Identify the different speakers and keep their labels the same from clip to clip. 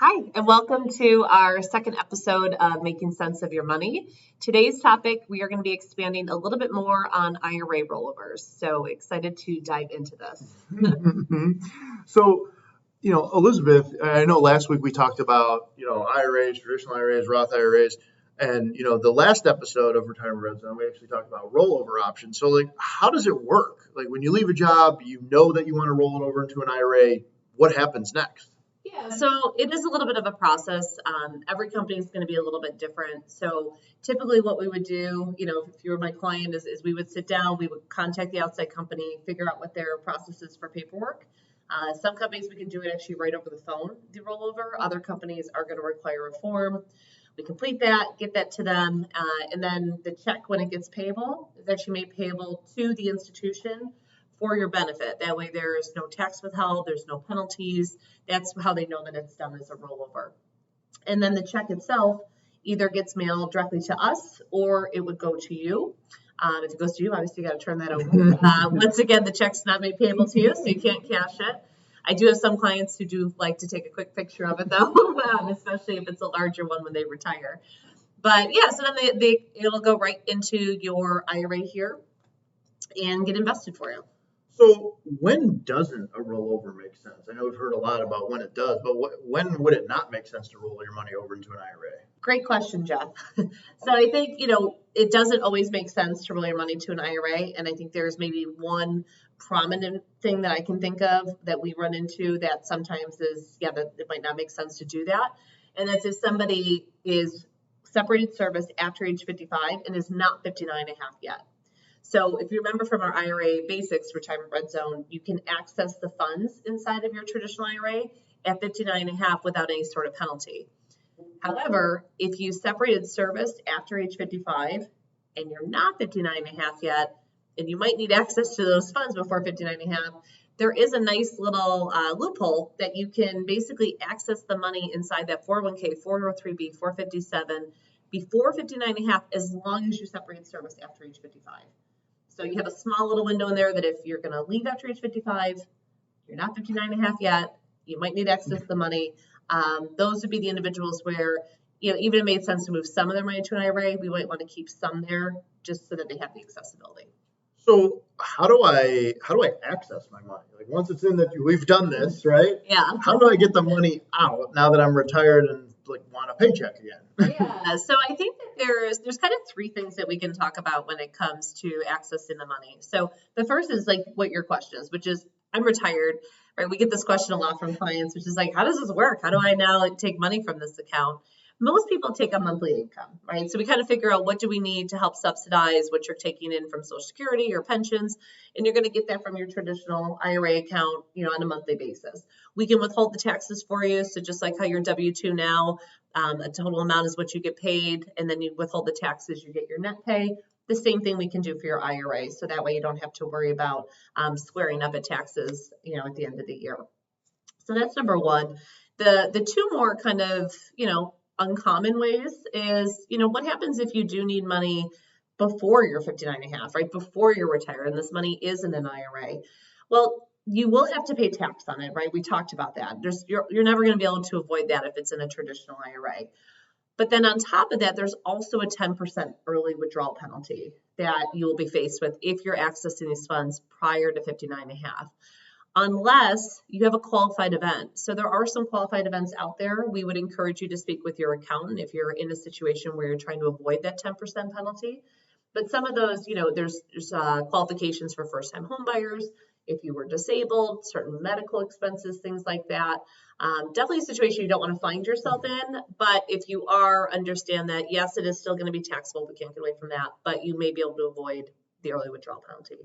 Speaker 1: Hi, and welcome to our second episode of Making Sense of Your Money. Today's topic, we are going to be expanding a little bit more on IRA rollovers. So excited to dive into this.
Speaker 2: So, Elizabeth, I know last week we talked about, IRAs, traditional IRAs, Roth IRAs, and, the last episode of Retirement Red Zone, we actually talked about rollover options. So, how does it work? When you leave a job, you know that you want to roll it over into an IRA. What happens next?
Speaker 1: Yeah, so it is a little bit of a process. Every company is going to be a little bit different. So typically what we would do, if you were my client, is we would sit down, we would contact the outside company, figure out what their process is for paperwork. Some companies, we can do it actually right over the phone, the rollover. Other companies are going to require a form. We complete that, get that to them, and then the check, when it gets payable, is actually made payable to the institution for your benefit. That way there's no tax withheld, there's no penalties. That's how they know that it's done as a rollover. And then the check itself either gets mailed directly to us or it would go to you. If it goes to you, obviously you got to turn that over. Once again, the check's not made payable to you, so you can't cash it. I do have some clients who do like to take a quick picture of it though, especially if it's a larger one when they retire. But yeah, so then it'll go right into your IRA here and get invested for you.
Speaker 2: So when doesn't a rollover make sense? I know we've heard a lot about when it does, but when would it not make sense to roll your money over into an IRA?
Speaker 1: Great question, Jeff. So I think, it doesn't always make sense to roll your money to an IRA. And I think there's maybe one prominent thing that I can think of that we run into that sometimes is, that it might not make sense to do that. And that's if somebody is separated service after age 55 and is not 59 and a half yet. So if you remember from our IRA Basics Retirement Red Zone, you can access the funds inside of your traditional IRA at 59 and a half without any sort of penalty. However, if you separated service after age 55 and you're not 59 and a half yet, and you might need access to those funds before 59 and a half, there is a nice little loophole that you can basically access the money inside that 401k, 403b, 457 before 59 and a half as long as you separate service after age 55. So you have a small little window in there that if you're going to leave after age 55, you're not 59 and a half yet, you might need access to the money. Those would be the individuals where, even it made sense to move some of their money to an IRA, we might want to keep some there just so that they have the accessibility.
Speaker 2: So how do I access my money? Once it's in that we've done this, right?
Speaker 1: Yeah.
Speaker 2: How do I get the money out now that I'm retired and want a paycheck again?
Speaker 1: Yeah. So I think that there's kind of three things that we can talk about when it comes to accessing the money. So the first is what your question is, which is, I'm retired, right? We get this question a lot from clients, which is how does this work? How do I now take money from this account? Most people take a monthly income, right? So we kind of figure out what do we need to help subsidize what you're taking in from Social Security or pensions, and you're going to get that from your traditional IRA account, on a monthly basis. We can withhold the taxes for you. So just like how your W-2 now, a total amount is what you get paid, and then you withhold the taxes, you get your net pay. The same thing we can do for your IRA. So that way you don't have to worry about squaring up at taxes, at the end of the year. So that's number one. The two more kind of, uncommon ways is, what happens if you do need money before you're 59 and a half, right? Before you're retired and this money is in an IRA. Well, you will have to pay tax on it, right? We talked about that. You're never going to be able to avoid that if it's in a traditional IRA. But then on top of that, there's also a 10% early withdrawal penalty that you will be faced with if you're accessing these funds prior to 59 and a half. Unless you have a qualified event. So there are some qualified events out there. We would encourage you to speak with your accountant if you're in a situation where you're trying to avoid that 10% penalty. But some of those, there's qualifications for first-time home buyers. If you were disabled, certain medical expenses, things like that. Definitely a situation you don't want to find yourself in. But if you are, understand that, yes, it is still going to be taxable. We can't get away from that. But you may be able to avoid the early withdrawal penalty.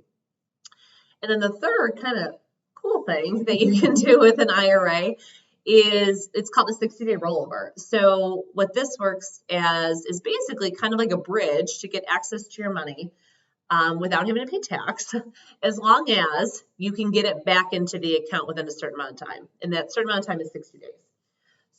Speaker 1: And then the third kind of cool thing that you can do with an IRA is it's called a 60-day rollover. So what this works as is basically kind of like a bridge to get access to your money without having to pay tax, as long as you can get it back into the account within a certain amount of time. And that certain amount of time is 60 days.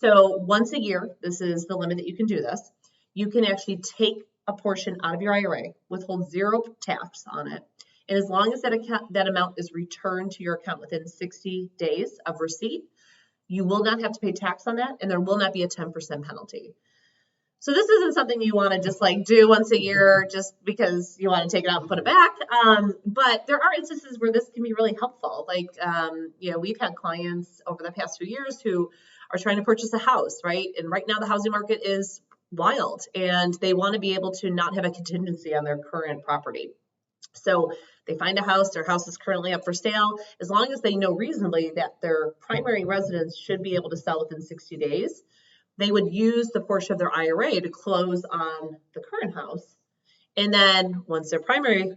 Speaker 1: So once a year, this is the limit that you can do this, you can actually take a portion out of your IRA, withhold zero tax on it. And as long as that amount is returned to your account within 60 days of receipt, you will not have to pay tax on that, and there will not be a 10% penalty. So this isn't something you want to just like do once a year just because you want to take it out and put it back. But there are instances where this can be really helpful. Like, we've had clients over the past few years who are trying to purchase a house, right? And right now the housing market is wild, and they want to be able to not have a contingency on their current property. So they find a house, their house is currently up for sale. As long as they know reasonably that their primary residence should be able to sell within 60 days, they would use the portion of their IRA to close on the current house. And then once their primary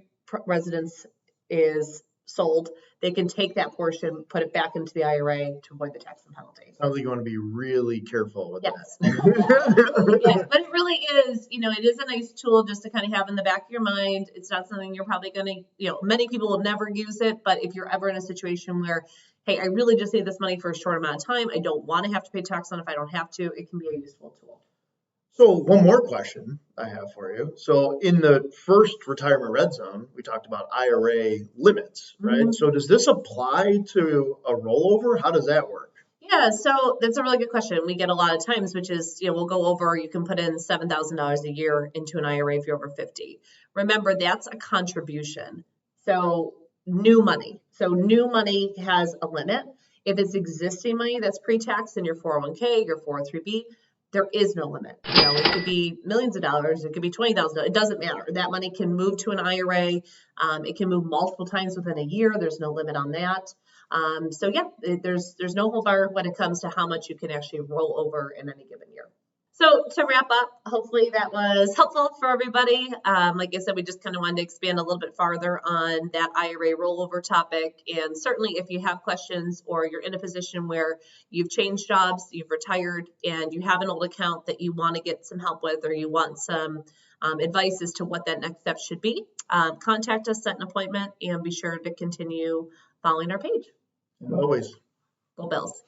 Speaker 1: residence is sold, they can take that portion, put it back into the IRA to avoid the tax and penalty.
Speaker 2: Sounds like you want to be really careful with
Speaker 1: Yes.
Speaker 2: that.
Speaker 1: Yeah, but it really is, it is a nice tool just to kind of have in the back of your mind. It's not something you're probably going to, many people will never use it, but if you're ever in a situation where, hey, I really just need this money for a short amount of time, I don't want to have to pay tax on it if I don't have to, it can be a useful tool.
Speaker 2: So one more question I have for you. So in the first retirement red zone, we talked about IRA limits, right?
Speaker 1: Mm-hmm.
Speaker 2: So does this apply to a rollover? How does that work?
Speaker 1: Yeah, so that's a really good question. We get a lot of times, which is, we'll go over, you can put in $7,000 a year into an IRA if you're over 50. Remember, that's a contribution. So new money. So new money has a limit. If it's existing money that's pre-tax in your 401k, your 403b, there is no limit. It could be millions of dollars. It could be $20,000. It doesn't matter. That money can move to an IRA. It can move multiple times within a year. There's no limit on that. There's no hold bar when it comes to how much you can actually roll over in any given year. So to wrap up, hopefully that was helpful for everybody. Like I said, we just kind of wanted to expand a little bit farther on that IRA rollover topic. And certainly if you have questions or you're in a position where you've changed jobs, you've retired, and you have an old account that you want to get some help with, or you want some advice as to what that next step should be, contact us, set an appointment, and be sure to continue following our page.
Speaker 2: Always.
Speaker 1: Go Bills.